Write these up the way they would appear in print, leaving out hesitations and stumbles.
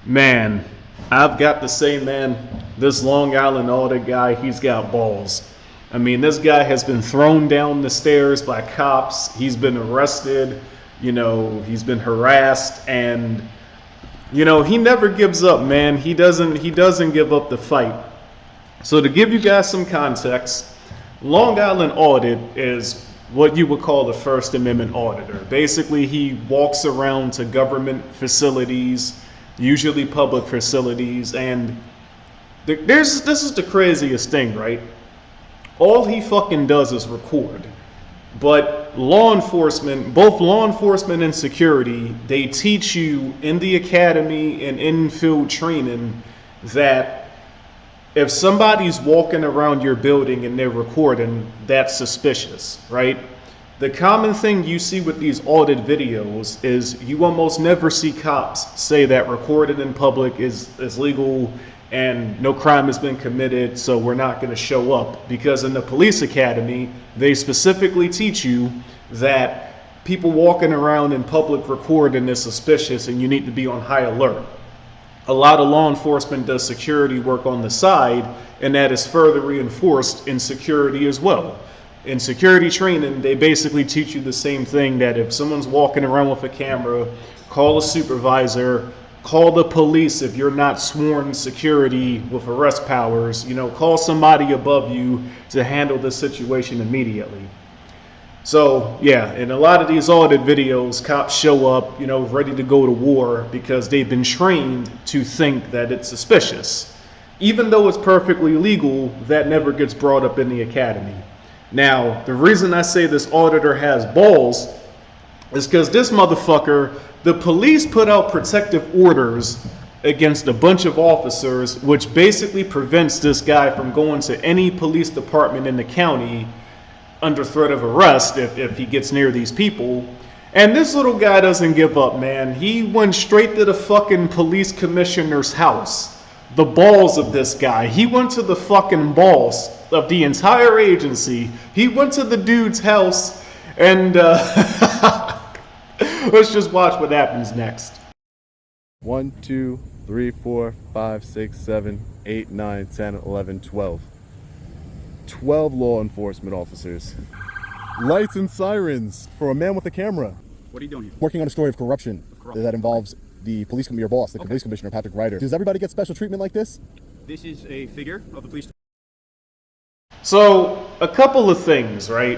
Man, I've got to say, man, this Long Island audit guy, he's got balls. I mean, this guy has been thrown down the stairs by cops. He's been arrested. He's been harassed, and he never gives up, man. He doesn't give up the fight. So to give you guys some context, Long Island Audit is what you would call the First Amendment auditor. Basically, he walks around to government facilities, usually public facilities, and this is the craziest thing, right? All he fucking does is record. But both law enforcement and security, they teach you in the academy and in field training that if somebody's walking around your building and they're recording, that's suspicious, right? The common thing you see with these audit videos is you almost never see cops say that recording in public is legal and no crime has been committed, so we're not going to show up. Because in the police academy, they specifically teach you that people walking around in public recording is suspicious and you need to be on high alert. A lot of law enforcement does security work on the side, and that is further reinforced in security as well. In security training, they basically teach you the same thing, that if someone's walking around with a camera, call a supervisor, call the police if you're not sworn security with arrest powers, call somebody above you to handle the situation immediately. So yeah, in a lot of these audit videos, cops show up, ready to go to war because they've been trained to think that it's suspicious. Even though it's perfectly legal, that never gets brought up in the academy. Now, the reason I say this auditor has balls is because this motherfucker, the police put out protective orders against a bunch of officers, which basically prevents this guy from going to any police department in the county under threat of arrest if he gets near these people. And this little guy doesn't give up, man. He went straight to the fucking police commissioner's house. The balls of this guy. He went to the fucking boss of the entire agency. He went to the dude's house, and let's just watch what happens next. 1, 2, 3, 4, 5, 6, 7, 8, 9, 10, 11, 12. 12 law enforcement officers. Lights and sirens for a man with a camera. What are you doing here? Working on a story of corruption that involves the police commissioner, your boss, the police commissioner, Patrick Ryder. Does everybody get special treatment like this? This is a figure of the police. So, a couple of things, right?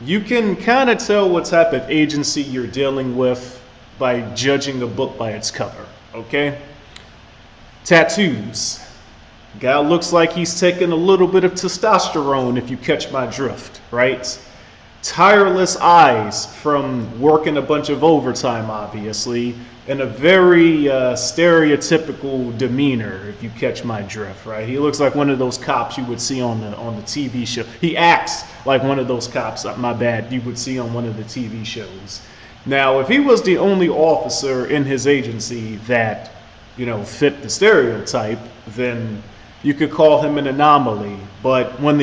You can kind of tell what type of agency you're dealing with by judging a book by its cover, okay? Tattoos. Guy looks like he's taking a little bit of testosterone, if you catch my drift, right? Tireless eyes from working a bunch of overtime, obviously, and a very stereotypical demeanor, if you catch my drift, right? He looks like one of those cops you would see on the TV show. He acts like one of those cops, my bad, you would see on one of the TV shows. Now, if he was the only officer in his agency that, fit the stereotype, then you could call him an anomaly. But when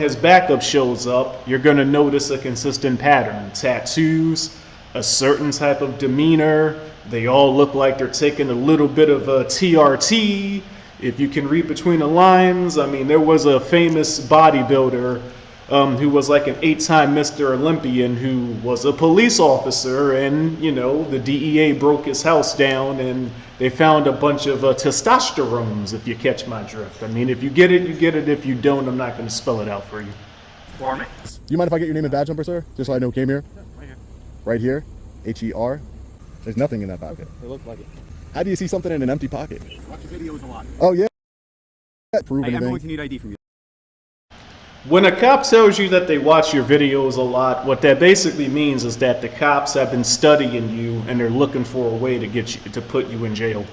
his backup shows up, you're going to notice a consistent pattern. Tattoos, a certain type of demeanor. They all look like they're taking a little bit of a TRT. If you can read between the lines, I mean, there was a famous bodybuilder who was like an 8-time Mr. Olympian who was a police officer, and the DEA broke his house down and they found a bunch of testosterones, if you catch my drift. I mean, if you get it, you get it. If you don't, I'm not going to spell it out for you. For me? Do you mind if I get your name and badge number, sir? Just so I know who came here? Right here. Right here? H-E-R? There's nothing in that pocket. It looked like it. How do you see something in an empty pocket? Watch your videos a lot. Oh, yeah. Prove I'm anything. going to need ID from you. When a cop tells you that they watch your videos a lot, what that basically means is that the cops have been studying you and they're looking for a way to get you to put you in jail.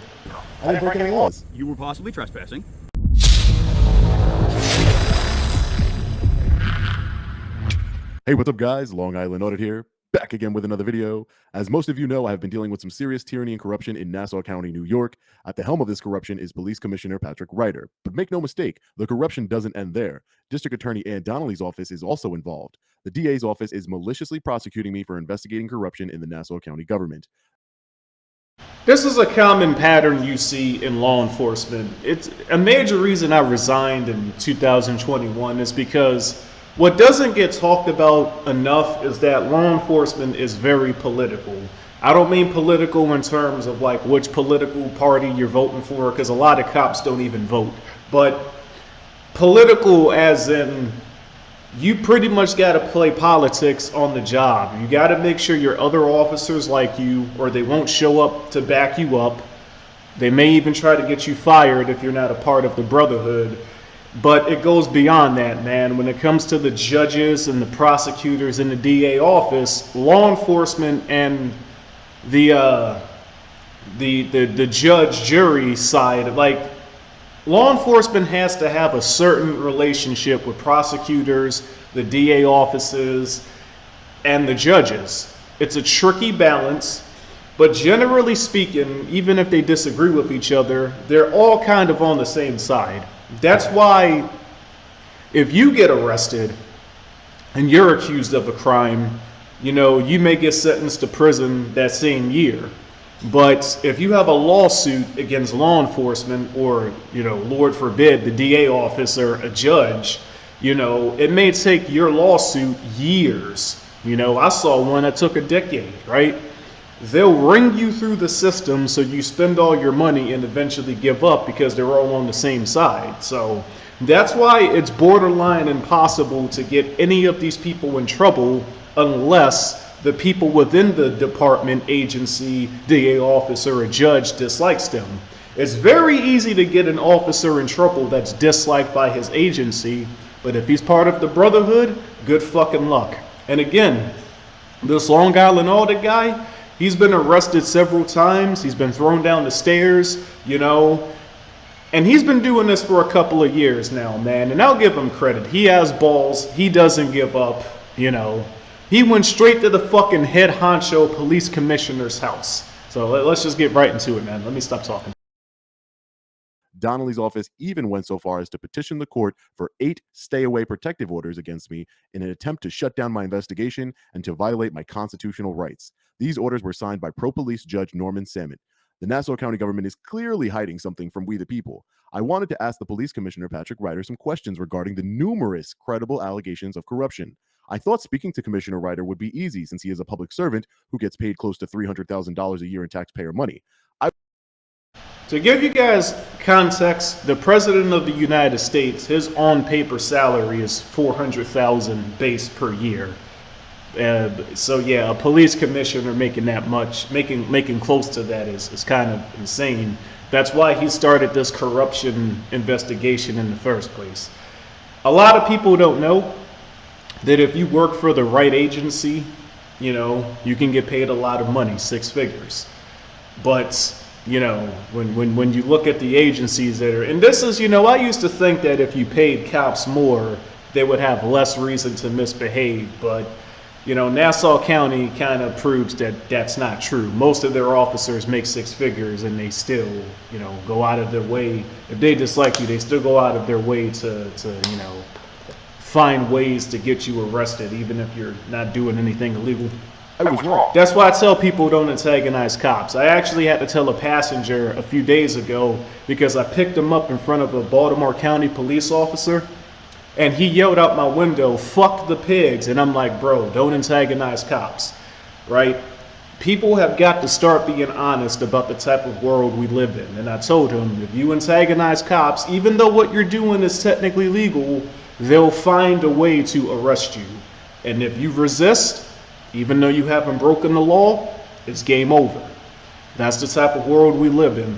I didn't break any laws. You were possibly trespassing. Hey, what's up, guys? Long Island Audit here, back again with another video. As most of you know, I have been dealing with some serious tyranny and corruption in Nassau County, New York. At the helm of this corruption is Police Commissioner Patrick Ryder. But make no mistake, the corruption doesn't end there. District Attorney Ann Donnelly's office is also involved. The DA's office is maliciously prosecuting me for investigating corruption in the Nassau County government. This is a common pattern you see in law enforcement. It's a major reason I resigned in 2021 is because what doesn't get talked about enough is that law enforcement is very political. I don't mean political in terms of like which political party you're voting for, because a lot of cops don't even vote, but political as in you pretty much got to play politics on the job. You got to make sure your other officers like you, or they won't show up to back you up. They may even try to get you fired if you're not a part of the brotherhood. But it goes beyond that, man. When it comes to the judges and the prosecutors in the DA office, law enforcement and the judge jury side, like, law enforcement has to have a certain relationship with prosecutors, the DA offices, and the judges. It's a tricky balance, but generally speaking, even if they disagree with each other, they're all kind of on the same side. That's why if you get arrested and you're accused of a crime, you may get sentenced to prison that same year. But if you have a lawsuit against law enforcement or, Lord forbid, the DA office or a judge, it may take your lawsuit years. I saw one that took a decade, right? They'll ring you through the system so you spend all your money and eventually give up because they're all on the same side. So that's why it's borderline impossible to get any of these people in trouble unless the people within the department, agency, DA officer, or a judge dislikes them. It's very easy to get an officer in trouble that's disliked by his agency, but if he's part of the brotherhood, good fucking luck. And again, this Long Island audit guy, he's been arrested several times. He's been thrown down the stairs, and he's been doing this for a couple of years now, man. And I'll give him credit. He has balls. He doesn't give up, He went straight to the fucking head honcho police commissioner's house. So let's just get right into it, man. Let me stop talking. Donnelly's office even went so far as to petition the court for 8 stay-away protective orders against me in an attempt to shut down my investigation and to violate my constitutional rights. These orders were signed by pro-police Judge Norman Salmon. The Nassau County government is clearly hiding something from we the people. I wanted to ask the police commissioner, Patrick Ryder, some questions regarding the numerous credible allegations of corruption. I thought speaking to Commissioner Ryder would be easy since he is a public servant who gets paid close to $300,000 a year in taxpayer money. To give you guys context, the President of the United States, his on-paper salary is $400,000 base per year. So yeah, a police commissioner making that much, making close to that is kind of insane. That's why he started this corruption investigation in the first place. A lot of people don't know that if you work for the right agency, you can get paid a lot of money, 6 figures. But when you look at the agencies that are, and this is, I used to think that if you paid cops more, they would have less reason to misbehave. But, Nassau County kind of proves that that's not true. Most of their officers make 6 figures and they still, go out of their way. If they dislike you, they still go out of their way to find ways to get you arrested, even if you're not doing anything illegal. I was wrong. That's why I tell people don't antagonize cops. I actually had to tell a passenger a few days ago because I picked him up in front of a Baltimore County police officer and he yelled out my window, "Fuck the pigs." And I'm like, bro, don't antagonize cops, right? People have got to start being honest about the type of world we live in. And I told him, if you antagonize cops, even though what you're doing is technically legal, they'll find a way to arrest you. And if you resist, even though you haven't broken the law, it's game over. That's the type of world we live in.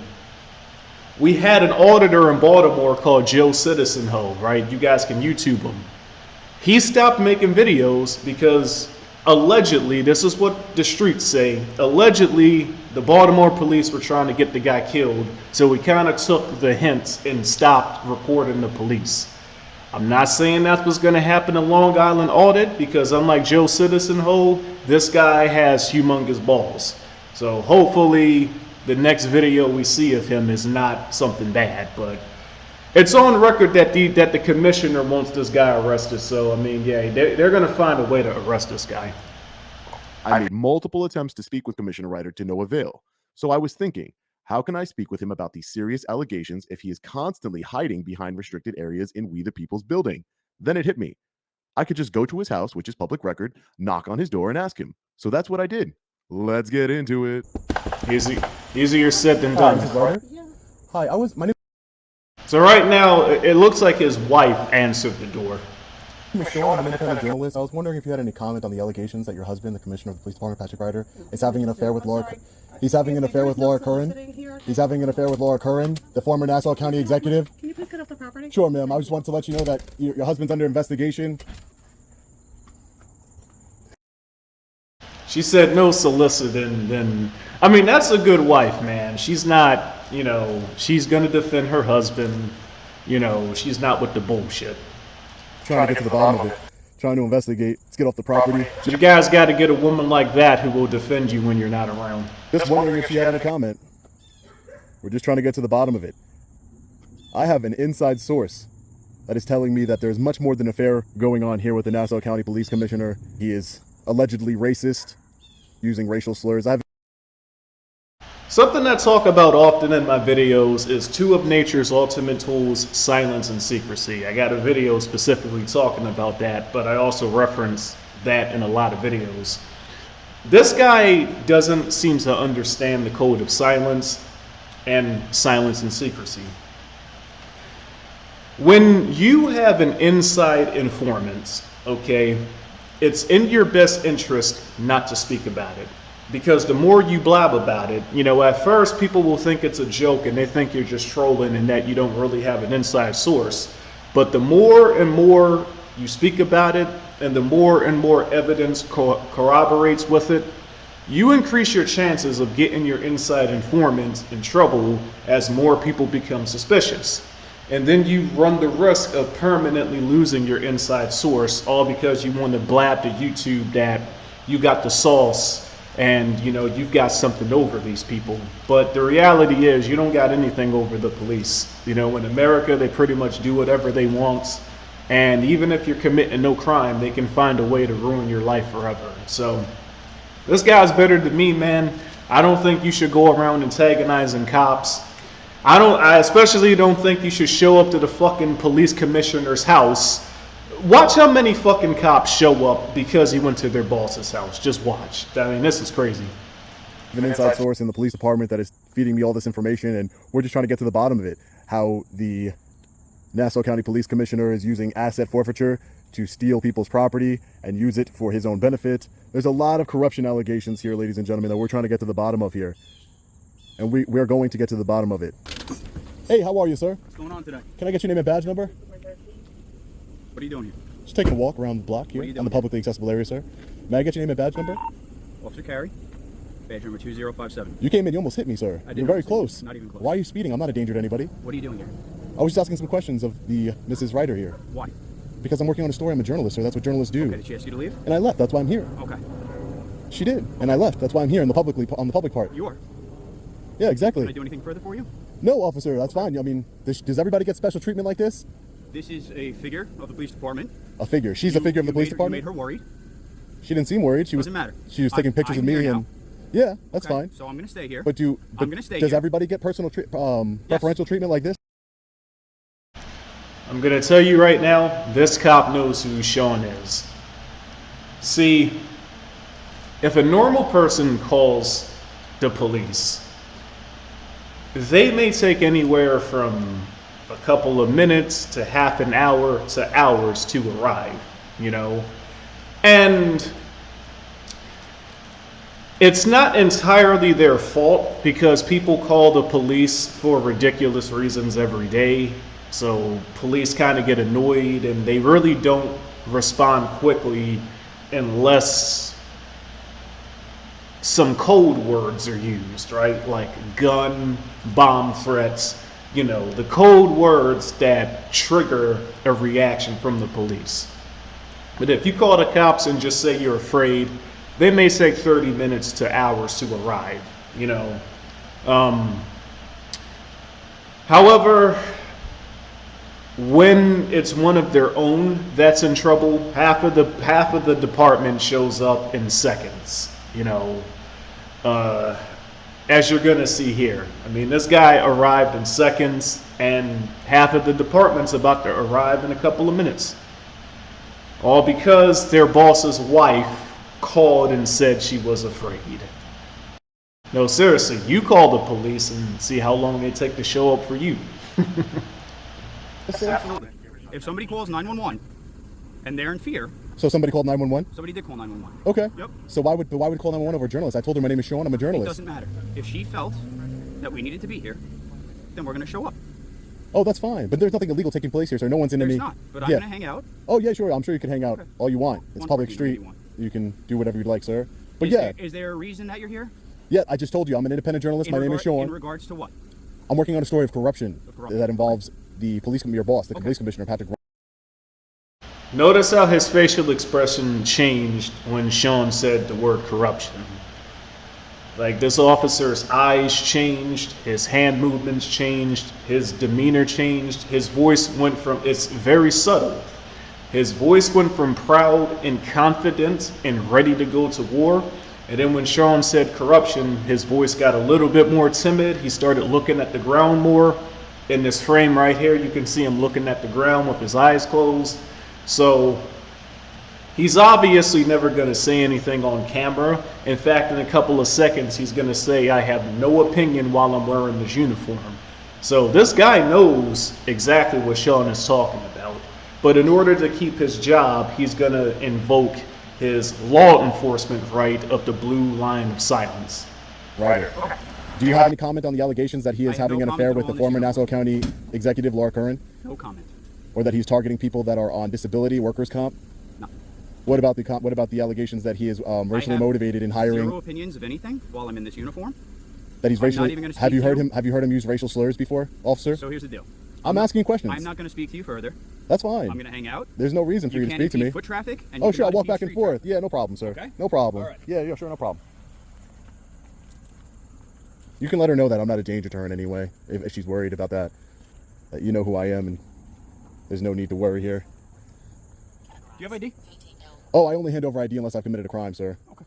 We had an auditor in Baltimore called Joe Citizen Ho, right? You guys can YouTube him. He stopped making videos because allegedly, this is what the streets say, allegedly the Baltimore police were trying to get the guy killed, so we kind of took the hints and stopped reporting the police. I'm not saying that's what's going to happen in Long Island audit because unlike Joe Citizen Ho, this guy has humongous balls. So hopefully the next video we see of him is not something bad, but it's on record that the commissioner wants this guy arrested. So, I mean, yeah, they're going to find a way to arrest this guy. I made multiple attempts to speak with Commissioner Ryder to no avail. So I was thinking, how can I speak with him about these serious allegations if he is constantly hiding behind restricted areas in We the People's building? Then it hit me. I could just go to his house, which is public record, knock on his door and ask him. So that's what I did. Let's get into it. Easier said than Hi, done. this is Ryder. Hi, my name So right now, it looks like his wife answered the door. is Sean. I'm an independent journalist. I was wondering if you had any comment on the allegations that your husband, the commissioner of the police department, Patrick Ryder, is having an affair with Laura. He's having an affair with Laura Curran. He's having an affair with Laura Curran, the former Nassau County executive. Can you please get off the property? Sure, ma'am. I just want to let you know that your husband's under investigation. She said no soliciting, then I mean that's a good wife, man. She's not, she's gonna defend her husband, she's not with the bullshit. Trying to get to the bottom of it. Trying to investigate. Let's get off the property. You guys gotta get a woman like that who will defend you when you're not around. Just wondering if she had a comment. We're just trying to get to the bottom of it. I have an inside source that is telling me that there's much more than an affair going on here with the Nassau County Police Commissioner. He is allegedly racist, using racial slurs. Something I talk about often in my videos is two of nature's ultimate tools, silence and secrecy. I got a video specifically talking about that, but I also reference that in a lot of videos. This guy doesn't seem to understand the code of silence and secrecy. When you have an inside informant, okay, it's in your best interest not to speak about it. Because the more you blab about it, at first people will think it's a joke and they think you're just trolling and that you don't really have an inside source. But the more and more you speak about it and the more and more evidence corroborates with it, you increase your chances of getting your inside informant in trouble as more people become suspicious. And then you run the risk of permanently losing your inside source, all because you want to blab to YouTube that you got the sauce and you've got something over these people. But the reality is you don't got anything over the police. In America they pretty much do whatever they want, and even if you're committing no crime, they can find a way to ruin your life forever. So this guy's better than me, man. I don't think you should go around antagonizing cops. I especially don't think you should show up to the fucking police commissioner's house. Watch how many fucking cops show up because he went to their boss's house. Just watch. I mean, this is crazy. An inside source in the police department that is feeding me all this information, and we're just trying to get to the bottom of it. How the Nassau County Police Commissioner is using asset forfeiture to steal people's property and use it for his own benefit. There's a lot of corruption allegations here, ladies and gentlemen, that we're trying to get to the bottom of here. And we're going to get to the bottom of it. Hey, how are you, sir? What's going on today? Can I get your name and badge number? What are you doing here? Just taking a walk around the block here on the publicly accessible area, sir. May I get your name and badge number? Officer Carey, badge number 2057. You came in, you almost hit me, sir. I did You're very almost hit you. close. Not even close. Why are you speeding? I'm not a danger to anybody. What are you doing here? I was just asking some questions of the Mrs. Ryder here. Why? Because I'm working on a story. I'm a journalist, sir. That's what journalists do. Okay, did she ask you to leave? And I left. That's why I'm here. Okay. She did. And I left. That's why I'm here on the public part. You are. Yeah, exactly. Can I do anything further for you? No, officer. That's fine. I mean, does everybody get special treatment like this? This is a figure of the police department. A figure. She's a figure of the police department? You made her worried. She didn't seem worried. Doesn't matter. She was taking pictures I'm of me here and... now. Yeah, that's Okay, fine. So I'm going to stay here. But I'm going to stay does here. everybody get preferential treatment like this? I'm gonna tell you right now, this cop knows who Sean is. See, if a normal person calls the police, they may take anywhere from a couple of minutes to half an hour to hours to arrive, and it's not entirely their fault because people call the police for ridiculous reasons every day. So police kind of get annoyed and they really don't respond quickly unless some code words are used, right? Like gun, bomb threats, the code words that trigger a reaction from the police. But if you call the cops and just say you're afraid, they may take 30 minutes to hours to arrive, However, when it's one of their own that's in trouble, half of the department shows up in seconds. as you're going to see here. I mean, this guy arrived in seconds, and half of the department's about to arrive in a couple of minutes. All because their boss's wife called and said she was afraid. No, seriously, you call the police and see how long they take to show up for you. Absolutely. If somebody calls 911 and they're in fear, So somebody called 911? somebody did call 911. Okay. Yep. So why would call 911 over a journalist? I told her my name is Sean. I'm a It journalist. doesn't matter. If she felt that we needed to be here, then we're going to show up. Oh, that's fine. But there's nothing illegal taking place here, so no one's in There's any. not, but I'm Yeah. going to hang out. Oh yeah, sure. I'm sure you can hang out Okay. all you want. It's One public parking street. if you want. You can do whatever you'd like, sir. But yeah, Is there a reason that you're here? yeah. I just told you I'm an independent journalist. My name is In Sean. regards to what? I'm working on a story of corruption Of corruption. that involves the police, your boss, the Okay. police commissioner, Patrick. Notice how his facial expression changed when Sean said the word corruption. Like, this officer's eyes changed, his hand movements changed, his demeanor changed, his voice went from, it's very subtle. His voice went from proud and confident and ready to go to war. And then when Sean said corruption, his voice got a little bit more timid. He started looking at the ground more. In this frame right here, you can see him looking at the ground with his eyes closed. So he's obviously never going to say anything on camera. In fact, in a couple of seconds, he's going to say, I have no opinion while I'm wearing this uniform. So this guy knows exactly what Sean is talking about. But in order to keep his job, he's going to invoke his law enforcement right of the blue line of silence. Right. Do you have any comment on the allegations that he I is have having no an affair comment with the on this former either. Nassau County Executive Laura Curran, No comment. or that he's targeting people that are on disability, workers' comp? No. What about the allegations that he is racially have motivated in hiring? Zero opinions of anything while I'm in this uniform. That he's I'm not racially. even gonna Have you speak heard to him? Have you heard him use racial slurs before, officer? So here's the deal. I'm asking questions. I'm not going to speak to you further. That's fine. I'm going to hang out. There's no reason for you to can't speak to impede me. foot traffic. And Oh you sure, I'll cannot walk impede back and street forth. traffic. Yeah, no problem, sir. Okay. No problem. All right. Yeah, sure, no problem. You can let her know that I'm not a danger to her in any way if she's worried about that. That you know who I am, and there's no need to worry here. Do you have ID? Oh, I only hand over ID unless I've committed a crime, sir. Okay.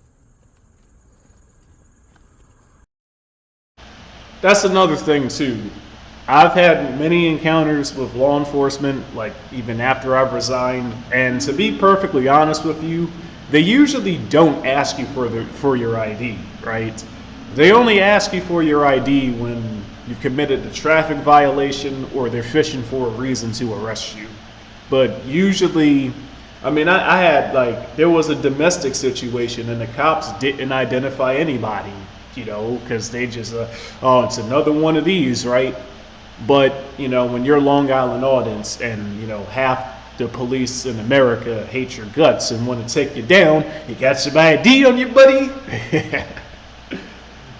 That's another thing too. I've had many encounters with law enforcement, like even after I've resigned, and to be perfectly honest with you, they usually don't ask you for your ID, right? They only ask you for your ID when you've committed a traffic violation or they're fishing for a reason to arrest you. But usually, I mean, I had, like, there was a domestic situation and the cops didn't identify anybody, you know, because they just, oh, it's another one of these, right? But, you know, when you're Long Island audience and, you know, half the police in America hate your guts and want to take you down, you got some ID on you, buddy?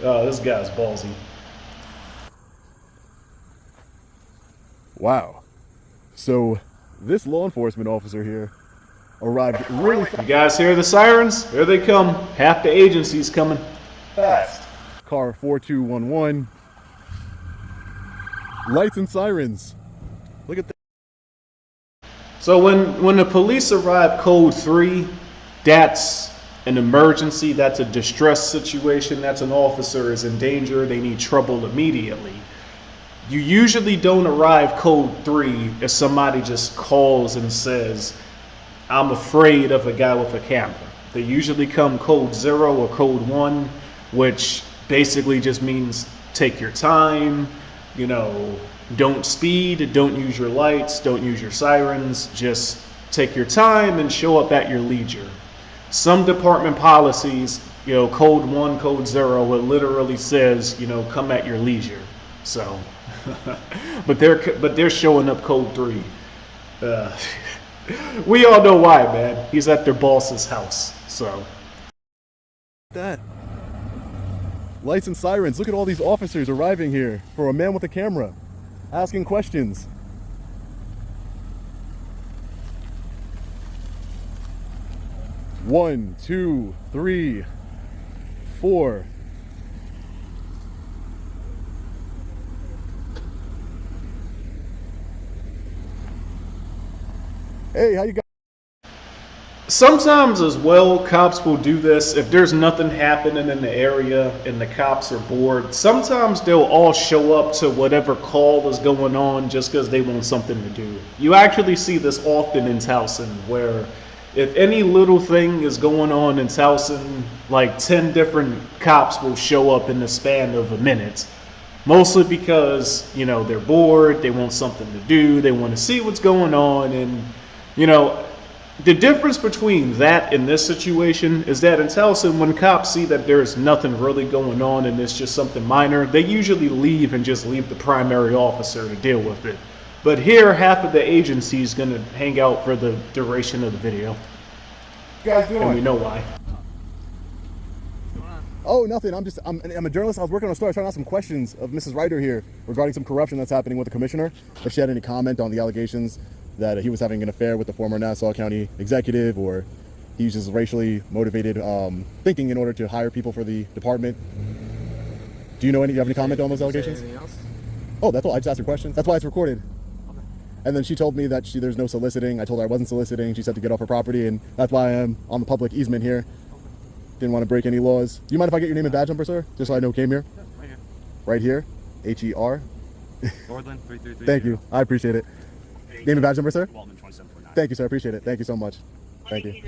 Oh, this guy's ballsy. Wow. So, this law enforcement officer here arrived really You guys hear the sirens? Here they come. Half the agency's coming. fast. Car 4211. Lights and sirens. Look at that. So when the police arrive code 3, that's an emergency, that's a distress situation, that's an officer is in danger, they need trouble immediately. You usually don't arrive code 3 if somebody just calls and says, I'm afraid of a guy with a camera. They usually come code 0 or code 1, which basically just means take your time, you know, don't speed, don't use your lights, don't use your sirens, just take your time and show up at your leisure. Some department policies, you know, code 1, code 0, it literally says, you know, come at your leisure. So, but they're showing up code 3. We all know why, man. He's at their boss's house. So, That. Lights and sirens. Look at all these officers arriving here for a man with a camera, asking questions. One, two, three, four. Hey, how you guys? Sometimes as well, cops will do this if there's nothing happening in the area and the cops are bored. Sometimes they'll all show up to whatever call is going on just because they want something to do. You actually see this often in Towson, where if any little thing is going on in Towson, like 10 different cops will show up in the span of a minute. Mostly because, they're bored, they want something to do, they want to see what's going on, and, the difference between that and this situation is that in Towson, when cops see that there's nothing really going on and it's just something minor, they usually leave and just leave the primary officer to deal with it. But here, half of the agency is going to hang out for the duration of the video. You guys doing? And we know why. Oh, nothing. I'm a journalist. I was working on a story. I was trying to ask some questions of Mrs. Ryder here regarding some corruption that's happening with the commissioner. If she had any comment on the allegations that he was having an affair with the former Nassau County executive, or he uses racially motivated thinking in order to hire people for the department. Do you have any comment on those allegations? Anything else? Oh, that's all. I just asked her questions. That's why it's recorded. Okay. And then she told me that there's no soliciting. I told her I wasn't soliciting. She said to get off her property, and that's why I'm on the public easement here. Didn't want to break any laws. Do you mind if I get your name and badge number, sir? Just so I know who came here. Yeah, right here. Right here. H-E-R. Nordland 3330. Thank you. I appreciate it. Name and badge number, sir? Waltman 2749. Thank you, sir. I appreciate it. Thank you so much. Thank you.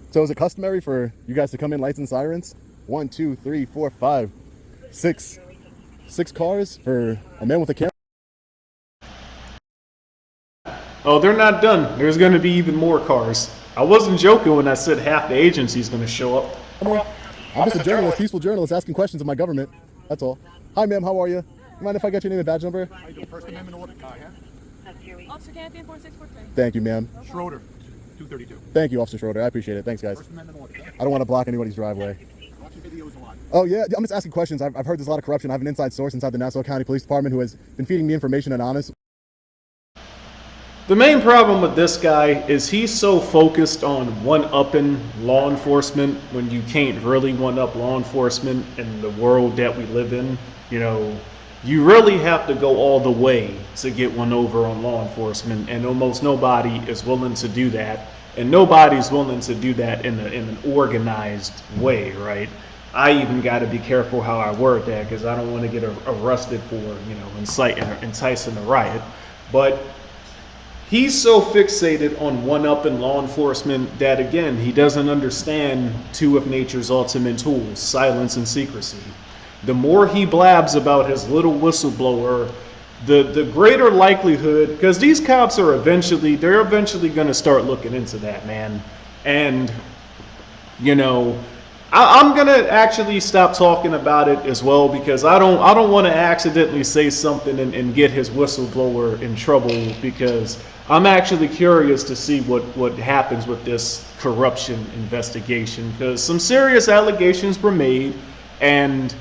So is it customary for you guys to come in lights and sirens? 1, 2, 3, 4, 5, 6. 6 cars for a man with a camera? Oh, they're not done. There's going to be even more cars. I wasn't joking when I said half the agency's going to show up. I'm just a journalist, peaceful journalist, asking questions of my government. That's all. Hi, ma'am. How are you? You mind if I get your name and badge number? First Amendment audit car, yeah? Officer Campion 4643. Thank you, ma'am. Schroeder, 232. Thank you, Officer Schroeder. I appreciate it. Thanks, guys. First Amendment audit, yeah? I don't want to block anybody's driveway. Watching videos a lot. Oh, yeah. I'm just asking questions. I've heard there's a lot of corruption. I have an inside source inside the Nassau County Police Department who has been feeding me information anonymous. The main problem with this guy is he's so focused on one-upping law enforcement when you can't really one-up law enforcement in the world that we live in. You really have to go all the way to get one over on law enforcement, and almost nobody is willing to do that. And nobody's willing to do that in an organized way, right? I even got to be careful how I word that because I don't want to get arrested for, enticing a riot. But he's so fixated on one-upping law enforcement that, again, he doesn't understand two of nature's ultimate tools, silence and secrecy. The more he blabs about his little whistleblower, the greater likelihood, because these cops are eventually going to start looking into that, man. And, I'm going to actually stop talking about it as well because I don't want to accidentally say something and get his whistleblower in trouble, because I'm actually curious to see what happens with this corruption investigation, because some serious allegations were made, and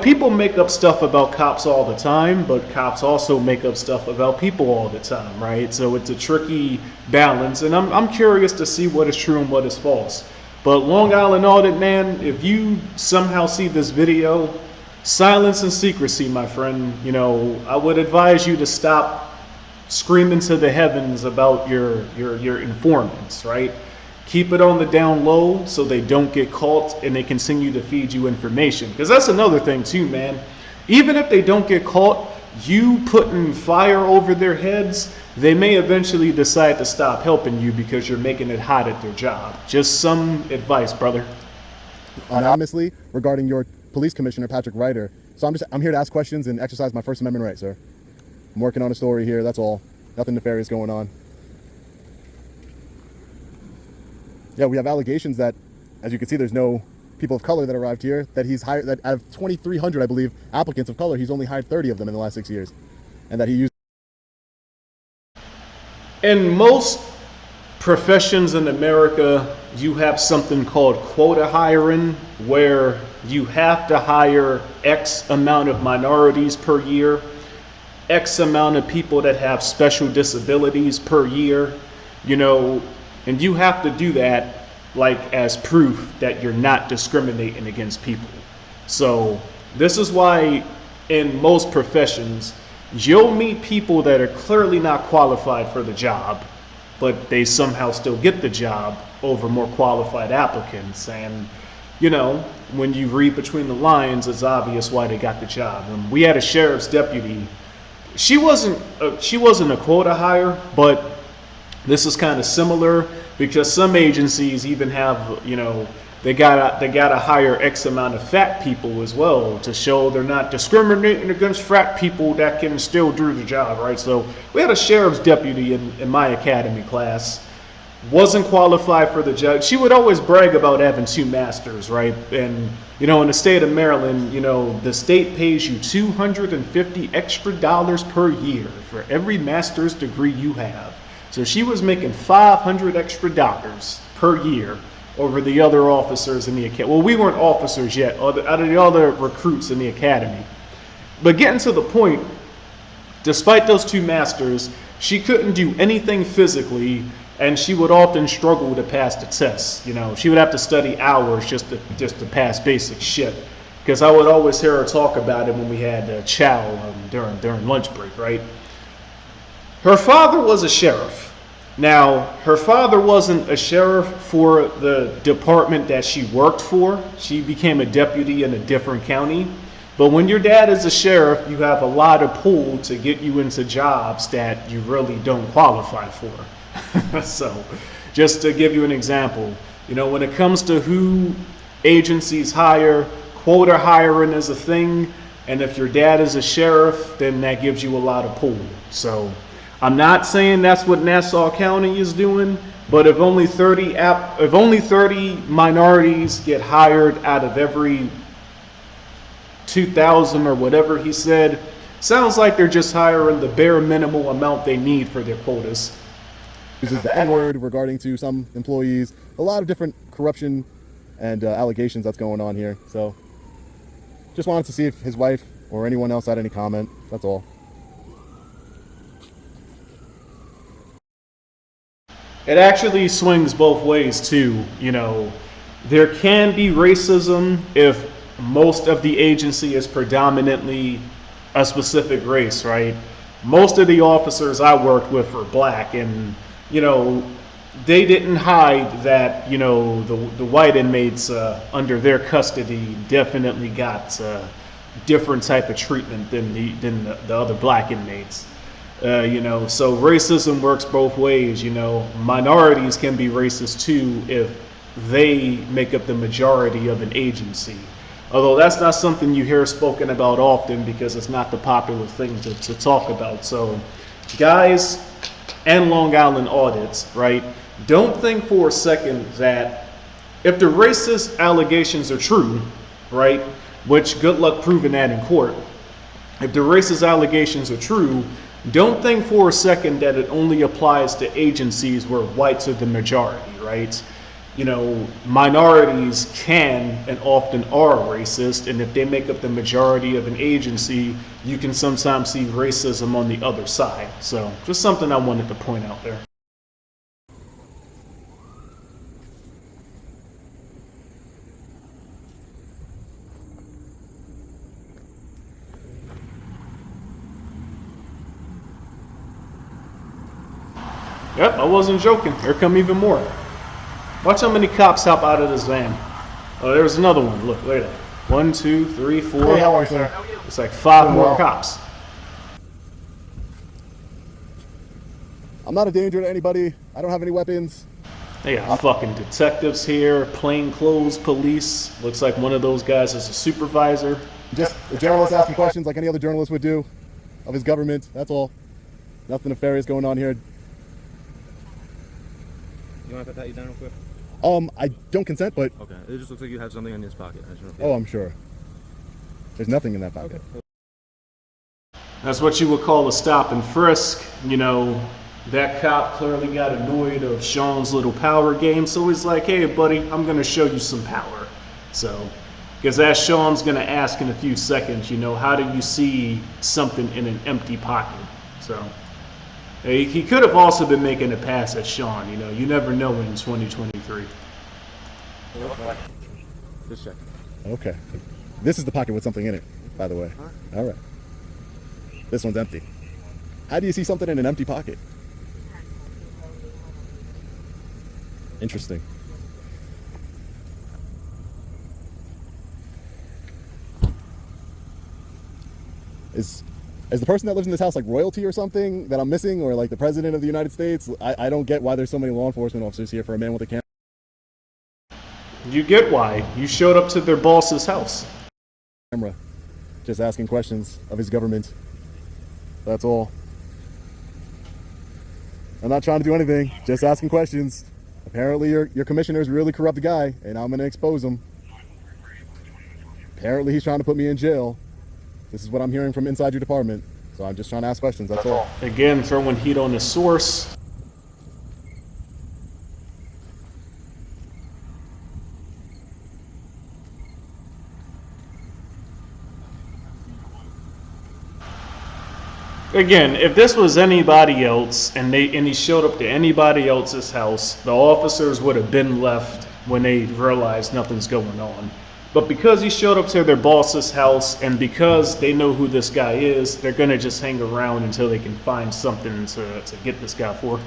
people make up stuff about cops all the time, but cops also make up stuff about people all the time, right? So it's a tricky balance, and I'm curious to see what is true and what is false. But Long Island Audit, man, if you somehow see this video, silence and secrecy, my friend. I would advise you to stop screaming to the heavens about your informants, right? Keep it on the down low so they don't get caught and they continue to feed you information. Because that's another thing too, man. Even if they don't get caught, you putting fire over their heads, they may eventually decide to stop helping you because you're making it hot at their job. Just some advice, brother. Anonymously regarding your police commissioner, Patrick Ryder. So I'm here to ask questions and exercise my First Amendment right, sir. I'm working on a story here, that's all. Nothing nefarious going on. Yeah, we have allegations that, as you can see, there's no people of color that arrived here, that he's hired, that out of 2,300, I believe, applicants of color, he's only hired 30 of them in the last 6 years. And that he used... In most professions in America, you have something called quota hiring, where you have to hire X amount of minorities per year, X amount of people that have special disabilities per year, and you have to do that as proof that you're not discriminating against people. So this is why in most professions, you'll meet people that are clearly not qualified for the job, but they somehow still get the job over more qualified applicants. And, you know, when you read between the lines, it's obvious why they got the job. And we had a sheriff's deputy. She wasn't a quota hire, but this is kind of similar because some agencies even have, you know, they gotta hire X amount of fat people as well to show they're not discriminating against fat people that can still do the job, right? So we had a sheriff's deputy in my academy class. Wasn't qualified for the job. She would always brag about having 2 masters, right? And, you know, in the state of Maryland, you know, the state pays you $250 extra per year for every master's degree you have. So she was making $500 extra per year over the other officers in the academy. Well, we weren't officers yet, out of the other recruits in the academy. But getting to the point, despite those 2 masters, she couldn't do anything physically, and she would often struggle to pass the tests. You know, she would have to study hours just to pass basic shit. Because I would always hear her talk about it when we had chow during lunch break, right? Her father was a sheriff. Now, her father wasn't a sheriff for the department that she worked for. She became a deputy in a different county. But when your dad is a sheriff, you have a lot of pull to get you into jobs that you really don't qualify for. So, just to give you an example, you know, when it comes to who agencies hire, quota hiring is a thing. And if your dad is a sheriff, then that gives you a lot of pull. So, I'm not saying that's what Nassau County is doing, but if only 30 minorities get hired out of every 2,000 or whatever he said, sounds like they're just hiring the bare minimal amount they need for their quotas. Uses the N-word regarding to some employees. A lot of different corruption and allegations that's going on here. So just wanted to see if his wife or anyone else had any comment. That's all. It actually swings both ways too. You know, there can be racism if most of the agency is predominantly a specific race, right? Most of the officers I worked with were black, and, you know, they didn't hide that, you know, the white inmates under their custody definitely got different type of treatment than the other black inmates. You know, so racism works both ways. You know, minorities can be racist too if they make up the majority of an agency. Although that's not something you hear spoken about often because it's not the popular thing to talk about. So, guys and Long Island audits, right? Don't think for a second that if the racist allegations are true, right, which good luck proving that in court, if the racist allegations are true, don't think for a second that it only applies to agencies where whites are the majority, right? You know, minorities can and often are racist, and if they make up the majority of an agency, you can sometimes see racism on the other side. So, just something I wanted to point out there. Yep, I wasn't joking. Here come even more. Watch how many cops hop out of this van. Oh, there's another one. Look at that. 1, 2, 3, 4. Hey, how are you, sir? It's like 5 more cops. I'm not a danger to anybody. I don't have any weapons. They got fucking detectives here, plainclothes police. Looks like one of those guys is a supervisor. Just a journalist asking questions like any other journalist would do of his government. That's all. Nothing nefarious going on here. You want to put that down real quick? I don't consent, but... Okay, it just looks like you have something in this pocket. I just want to Oh, I'm sure. There's nothing in that pocket. Okay. That's what you would call a stop and frisk. You know, that cop clearly got annoyed of Sean's little power game, so he's like, hey, buddy, I'm going to show you some power. So, because as Sean's going to ask in a few seconds, you know, how do you see something in an empty pocket? So... he could have also been making a pass at Sean. You know, you never know in 2023. Just check. Okay. This is the pocket with something in it, by the way. All right. This one's empty. How do you see something in an empty pocket? Interesting. Is the person that lives in this house like royalty or something that I'm missing, or like the president of the United States? I don't get why there's so many law enforcement officers here for a man with a camera. You get why. You showed up to their boss's house. Just asking questions of his government. That's all. I'm not trying to do anything, just asking questions. Apparently your commissioner is a really corrupt guy, and I'm gonna expose him. Apparently he's trying to put me in jail. This is what I'm hearing from inside your department. So I'm just trying to ask questions, that's all. Again, throwing heat on the source. Again, if this was anybody else and he showed up to anybody else's house, the officers would have been left when they realized nothing's going on. But because he showed up to their boss's house and because they know who this guy is, they're gonna just hang around until they can find something to get this guy for.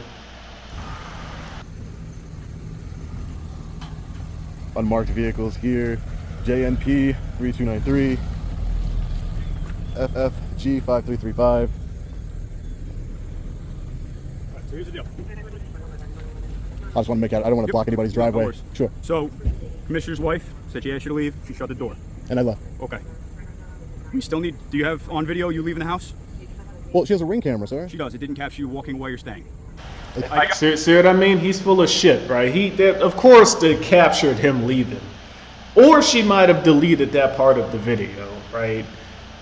Unmarked vehicles here. JNP 3293. FFG 5335. So here's the deal. I just want to make out. I don't want to block anybody's driveway. Sure. So, Commissioner's wife said she asked you to leave. She shut the door. And I left. Okay. We still need. Do you have on video you leaving the house? Well, she has a ring camera, sir. She does. It didn't capture you walking while you're staying. See what I mean? He's full of shit, right? Of course they captured him leaving. Or she might have deleted that part of the video, right?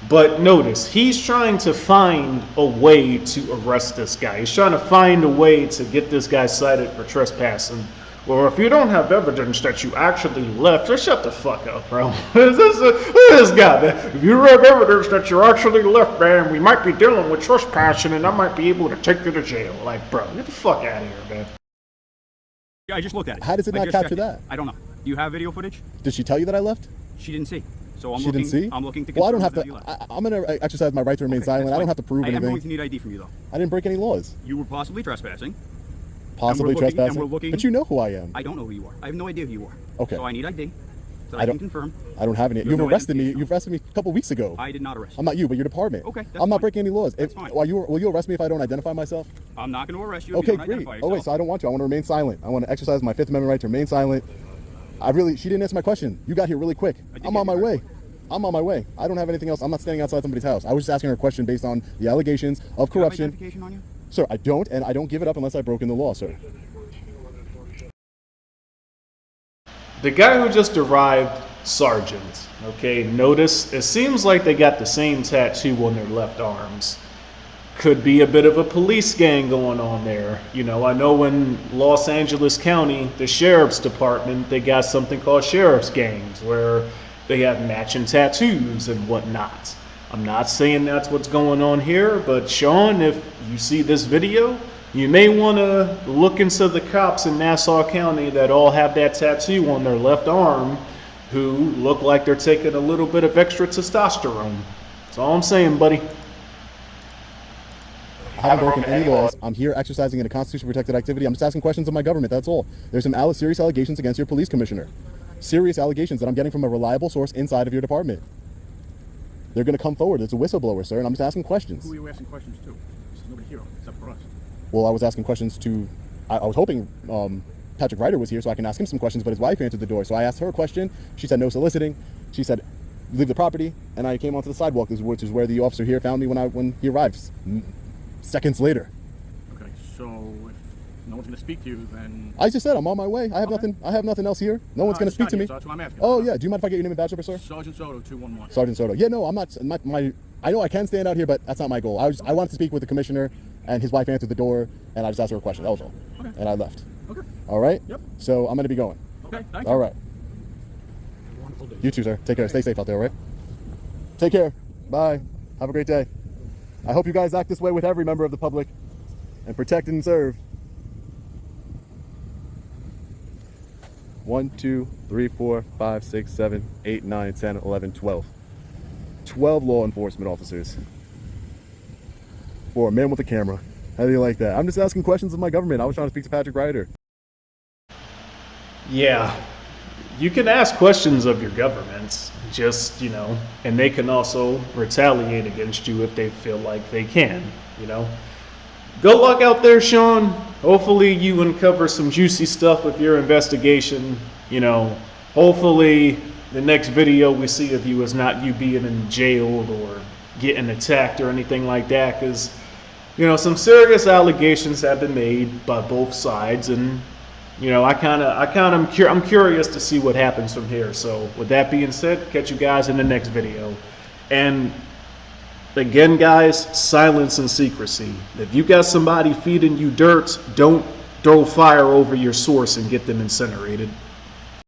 But notice, he's trying to find a way to arrest this guy. He's trying to find a way to get this guy cited for trespassing. Well, if you don't have evidence that you actually left, just shut the fuck up, bro. Who's this guy, man? If you have evidence that you actually left, man, we might be dealing with trespassing and I might be able to take you to jail. Like, bro, get the fuck out of here, man. Yeah, I just looked at it. How does it I not just capture checked it. that? I don't know. Do you have video footage? Did she tell you that I left? She didn't see. So She didn't see? I'm looking to. Well, I don't have confirm that you to. left. I'm going to exercise my right to remain Okay, silent. that's I don't fine. have to prove I am anything. going to need ID from you, though. I didn't break any laws. You were possibly trespassing. Possibly looking- and trespassing. we're looking- But you know who I am. I don't know who you are. I have no idea who you are. Okay. So I need ID. So I I don't- can confirm. I don't have any. There's You've no arrested me. identification. You've arrested me a couple weeks ago. I did not arrest you. I'm not you, but your department. Okay, that's I'm not fine. breaking any laws. That's fine. Will you arrest me if I don't identify myself? I'm not going to arrest you if Okay, you don't great. identify Oh wait, yourself. so I don't want to. I want to remain silent. I want to exercise my Fifth Amendment right to remain silent. She didn't answer my question. You got here really quick. did I'm get on my here very way. I'm on my way. I don't have anything else. I'm not standing outside somebody's house. I was just asking her a question based on the allegations of Do you have corruption. identification on you? Sir, I don't, and I don't give it up unless I've broken the law, sir. The guy who just arrived, Sergeant, okay, notice it seems like they got the same tattoo on their left arms. Could be a bit of a police gang going on there. You know, I know in Los Angeles County, the sheriff's department, they got something called sheriff's gangs where they have matching tattoos and whatnot. I'm not saying that's what's going on here, but Sean, if you see this video, you may want to look into the cops in Nassau County that all have that tattoo on their left arm who look like they're taking a little bit of extra testosterone. That's all I'm saying, buddy. I haven't broken any laws. I'm here exercising in a constitution-protected activity. I'm just asking questions of my government, that's all. There's some serious allegations against your police commissioner. Serious allegations that I'm getting from a reliable source inside of your department. They're going to come forward. It's a whistleblower, sir, and I'm just asking questions. Who are you asking questions to? There's nobody here except for us. Well, I was asking questions to... I was hoping Patrick Ryder was here so I can ask him some questions, but his wife answered the door. So I asked her a question. She said no soliciting. She said, leave the property, and I came onto the sidewalk, which is where the officer here found me when he arrived. Seconds later. Okay, so if no one's going to speak to you, then... I just said I'm on my way. I have nothing else here. No one's going to speak to me. So that's what I'm asking. Oh yeah, do you mind if I get your name and badge number, sir? Sergeant Soto, 211. Sergeant Soto. Yeah, no, I'm not. I know I can stand out here, but that's not my goal. I wanted to speak with the commissioner, and his wife answered the door, and I just asked her a question. That was all. Okay. And I left. Okay. All right. Yep. So I'm going to be going. Okay, thank All you. right. You too, sir. Take care. Stay safe out there. All right. Take care. Bye. Have a great day. I hope you guys act this way with every member of the public, and protect and serve. 1, 2, 3, 4, 5, 6, 7, 8, 9, 10, 11, 12. 12 law enforcement officers for a man with a camera. How do you like that? I'm just asking questions of my government. I was trying to speak to Patrick Ryder. Yeah, you can ask questions of your governments, just, and they can also retaliate against you if they feel like they can, you know. Good luck out there, Sean. Hopefully you uncover some juicy stuff with your investigation. Hopefully the next video we see of you is not you being in jail or getting attacked or anything like that, because some serious allegations have been made by both sides, and I'm curious to see what happens from here. So with that being said, catch you guys in the next video. And again, guys, silence and secrecy. If you got somebody feeding you dirt, don't throw fire over your source and get them incinerated.